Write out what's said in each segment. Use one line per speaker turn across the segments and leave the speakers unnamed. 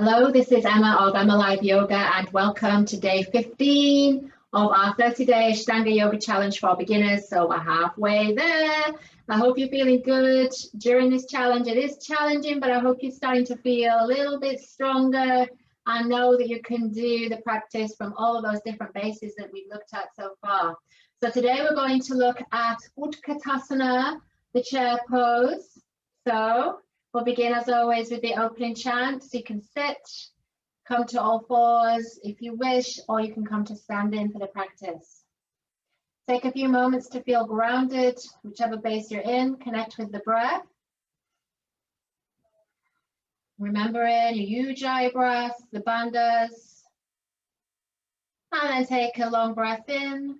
Hello, this is Emma of EmmaLiveYoga and welcome to day 15 of our 30-day Ashtanga Yoga Challenge for beginners. So we're halfway there. I hope you're feeling good during this challenge. It is challenging, but I hope you're starting to feel a little bit stronger and know that you can do the practice from all of those different bases that we've looked at so far. So today we're going to look at Utkatasana, the chair pose. So we'll begin as always with the opening chant. So you can sit, come to all fours if you wish, or you can come to standing for the practice. Take a few moments to feel grounded, whichever base you're in. Connect with the breath. Remembering your Ujjayi breath, the bandhas. And then take a long breath in.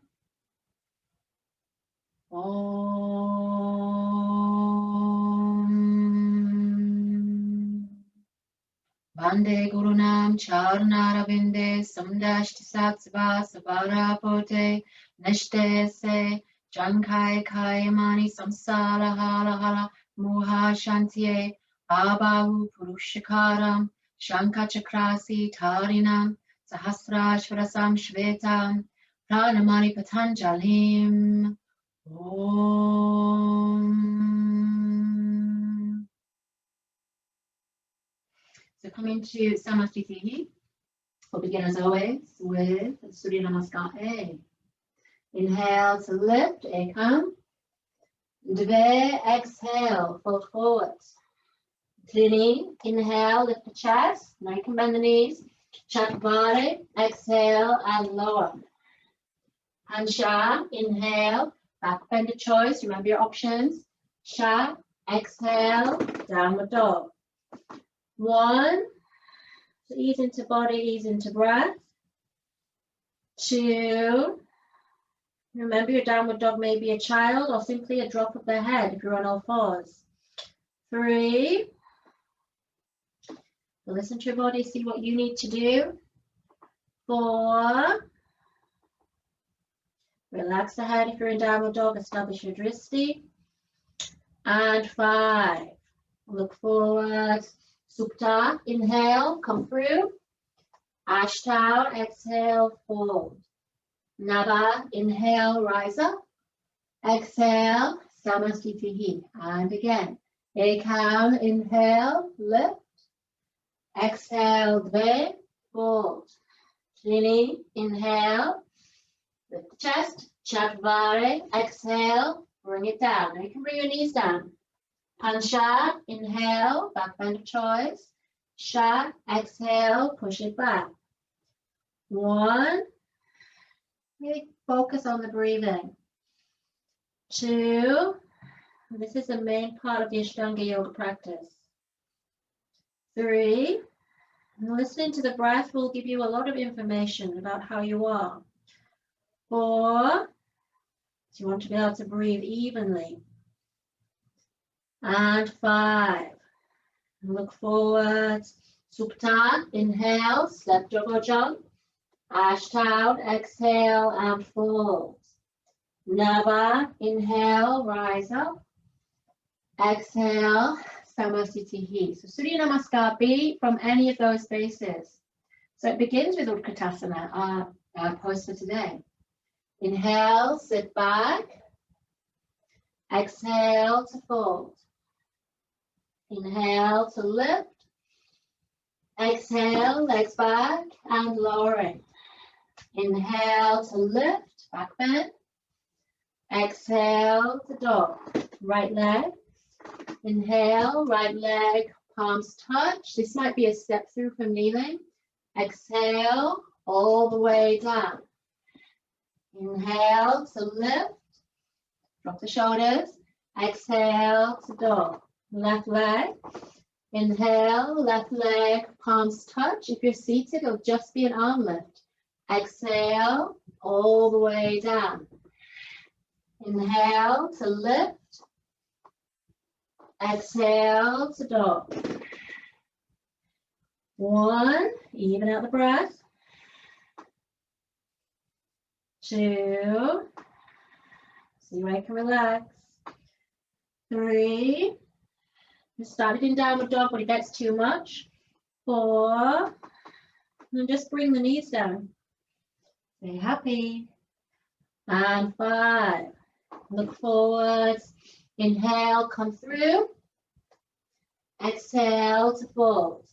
Vande Gurunam Charnaravinde Samdashti Satsva Savara Pote Neshte Se Jankai Kayamani Samsara Hala Hala Muha Shantiye Abahu Purushakaram Shanka Chakrasi Tarinam Sahasrashvarasam Shvetam Pranamani Patanjalim Om. So coming to Samasthiti, we'll begin as always with Surya Namaskar A. Inhale to lift, Ekam. Dve, exhale, fold forward. Trini, inhale, lift the chest. Now you can bend the knees. Chatvari, exhale and lower. Hansha, inhale, back bend of choice. Remember your options. Sha, exhale, downward dog. 1, so ease into body, ease into breath. 2, remember your downward dog may be a child or simply a drop of the head if you're on all fours. 3, listen to your body, see what you need to do. 4, relax the head if you're in downward dog, establish your dristi. And 5, look forward. Supta, inhale, come through. Ashtanga, exhale, fold. Nava, inhale, rise up. Exhale, Samasthiti. And again. Ekam, inhale, lift. Exhale, dve, fold. Trini, inhale, lift the chest. Chatvari, exhale, bring it down. Now you can bring your knees down. Pansha, inhale, back bend of choice. Sha, exhale, push it back. 1, really focus on the breathing. 2, this is the main part of the Ashtanga Yoga practice. 3, listening to the breath will give you a lot of information about how you are. 4, so you want to be able to breathe evenly. And 5, look forward. Supta, inhale, step double jump. Ashtanga, exhale and fold. Nava, inhale, rise up. Exhale, Samasthiti. So Surya Namaskar B from any of those bases. So it begins with Utkatasana, our pose for today. Inhale, sit back. Exhale to fold. Inhale to lift. Exhale, legs back and lowering. Inhale to lift, back bend. Exhale to dog. Right leg. Inhale, right leg, palms touch. This might be a step through from kneeling. Exhale, all the way down. Inhale to lift. Drop the shoulders. Exhale to dog. Left leg. Inhale, left leg, palms touch. If you're seated, it'll just be an arm lift. Exhale, all the way down. Inhale to lift. Exhale to dog. 1, even out the breath. 2, see where I can relax. 3, you started in downward dog, but it gets too much. 4, and just bring the knees down. Stay happy. And 5, look forwards. Inhale, come through. Exhale to fold.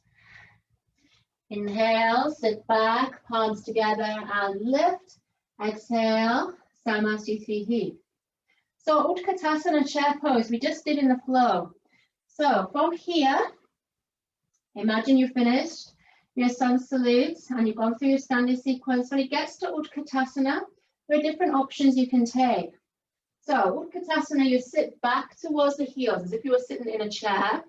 Inhale, sit back, palms together and lift. Exhale, Samasthiti. So Utkatasana chair pose, we just did in the flow. So from here, imagine you finished your sun salutes and you've gone through your standing sequence. When it gets to Utkatasana, there are different options you can take. So Utkatasana, you sit back towards the heels as if you were sitting in a chair.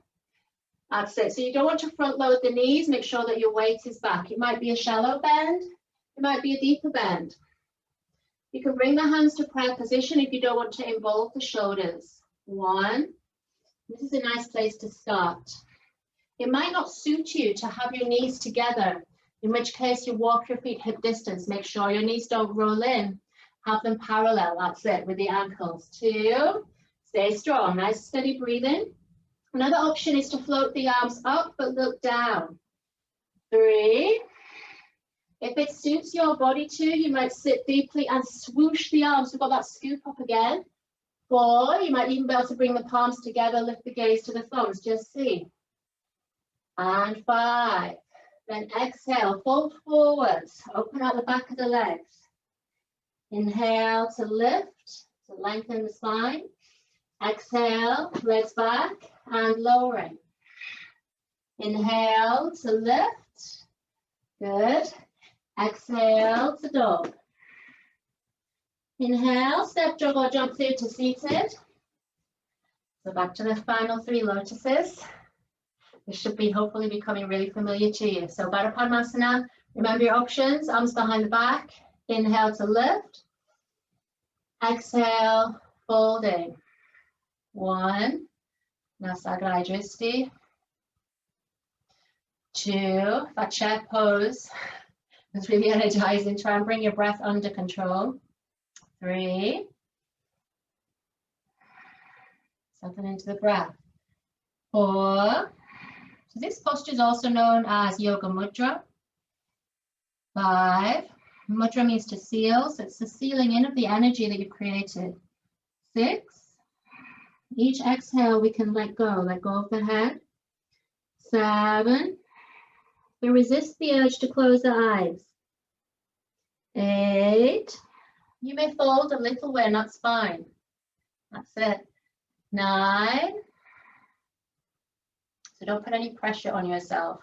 That's it. So you don't want to front load the knees. Make sure that your weight is back. It might be a shallow bend. It might be a deeper bend. You can bring the hands to prayer position if you don't want to involve the shoulders. 1. This is a nice place to start. It might not suit you to have your knees together, in which case you walk your feet hip distance. Make sure your knees don't roll in. Have them parallel. That's it, with the ankles. 2. Stay strong. Nice steady breathing. Another option is to float the arms up but look down. 3. If it suits your body too, you might sit deeply and swoosh the arms. We've got that scoop up again. 4. You might even be able to bring the palms together, lift the gaze to the thumbs. Just see. And 5. Then exhale, fold forwards. Open out the back of the legs. Inhale to lift, to lengthen the spine. Exhale, legs back and lowering. Inhale to lift. Good. Exhale to dog. Inhale, step, jog or jump through to seated. So back to the final 3 lotuses. This should be hopefully becoming really familiar to you. So Baddha Padmasana, remember your options, arms behind the back. Inhale to lift. Exhale, folding. 1. Nasagra Dristi. 2. That chair pose is really energizing. Try and bring your breath under control. 3. Settle into the breath. 4. So this posture is also known as Yoga Mudra. 5. Mudra means to seal, so it's the sealing in of the energy that you've created. 6. Each exhale, we can let go of the head. 7. We resist the urge to close the eyes. 8. You may fold a little way, that's fine. That's it. 9. So don't put any pressure on yourself.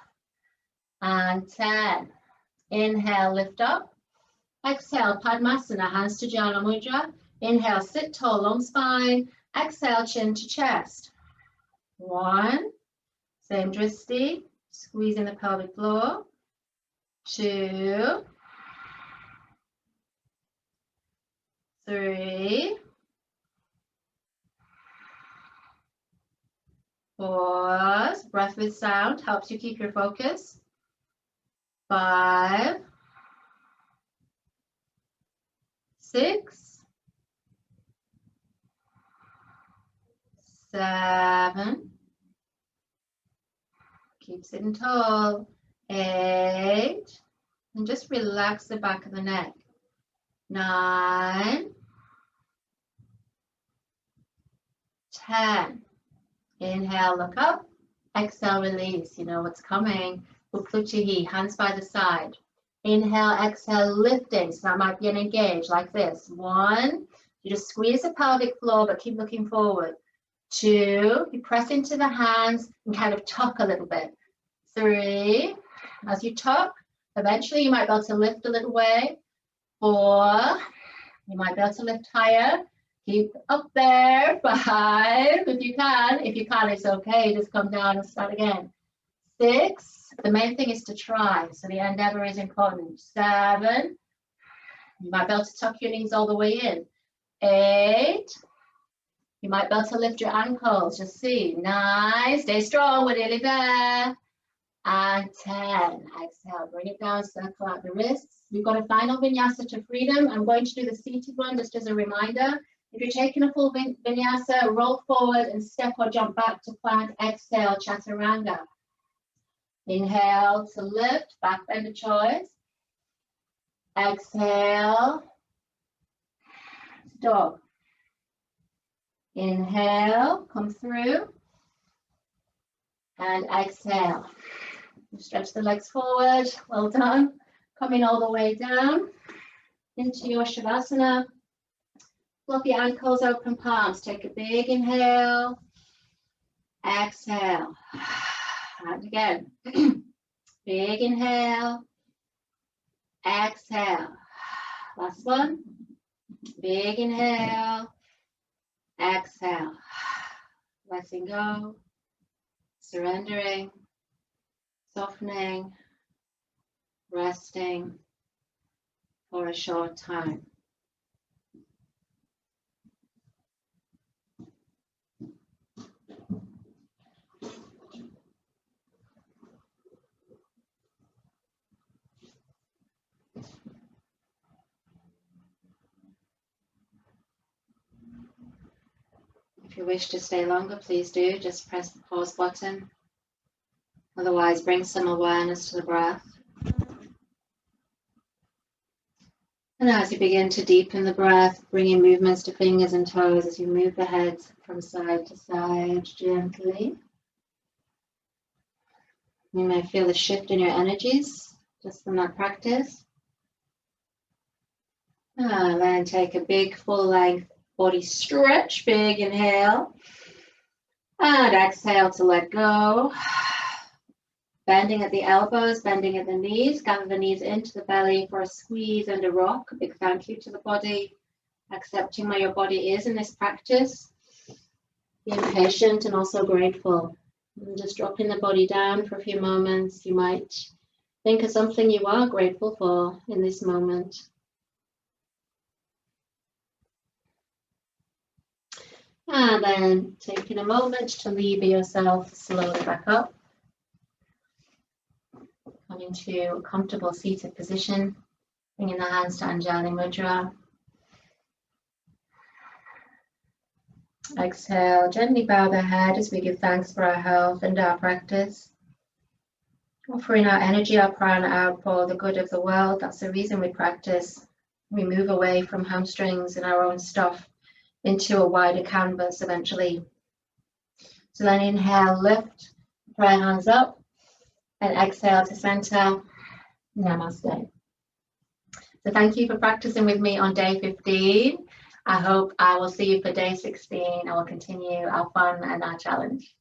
And 10. Inhale, lift up. Exhale, Padmasana, hands to Jana Mudra. Inhale, sit tall, long spine. Exhale, chin to chest. 1. Same dristi, squeezing the pelvic floor. 2. 3. 4. Breath with sound helps you keep your focus. 5. 6. 7. Keep sitting tall. 8. And just relax the back of the neck. 9. 10. Inhale, look up. Exhale, release. You know what's coming. Upluchahi, hands by the side. Inhale, exhale, lifting. So that might be an engage like this. 1. You just squeeze the pelvic floor, but keep looking forward. 2. You press into the hands and kind of tuck a little bit. 3. As you tuck, eventually you might be able to lift a little way. 4. You might be able to lift higher. Keep up there. 5. If you can. If you can't, it's okay. Just come down and start again. 6. The main thing is to try. So the endeavor is important. 7. You might be able to tuck your knees all the way in. 8. You might be able to lift your ankles. Just see. 9. Stay strong. We're nearly there. And 10. Exhale. Bring it down. Circle out the wrists. We've got a final vinyasa to freedom. I'm going to do the seated one just as a reminder. If you're taking a full vinyasa, roll forward and step or jump back to plank. Exhale, chaturanga. Inhale to lift, back bend of choice. Exhale, dog. Inhale, come through. And exhale. Stretch the legs forward. Well done. Coming all the way down into your Shavasana. Fluff your ankles, open palms. Take a big inhale. Exhale. And again. Big inhale. Exhale. Last one. Big inhale. Exhale. Letting go. Surrendering. Softening. Resting for a short time. If you wish to stay longer, please do. Just press the pause button. Otherwise, bring some awareness to the breath. And as you begin to deepen the breath, bringing movements to fingers and toes as you move the head from side to side gently. You may feel a shift in your energies just from that practice. And then take a big full length body stretch. Big inhale. And exhale to let go. Bending at the elbows, bending at the knees. Gather the knees into the belly for a squeeze and a rock. A big thank you to the body. Accepting where your body is in this practice. Being patient and also grateful. And just dropping the body down for a few moments. You might think of something you are grateful for in this moment. And then taking a moment to lever yourself slowly back up. Coming to a comfortable seated position. Bringing the hands to Anjali Mudra. Exhale, gently bow the head as we give thanks for our health and our practice. Offering our energy, our prana out for the good of the world. That's the reason we practice. We move away from hamstrings and our own stuff into a wider canvas eventually. So then inhale, lift, prayer hands up, and exhale to center. Namaste. So thank you for practicing with me on day 15. I hope I will see you for day 16 and we'll continue our fun and our challenge.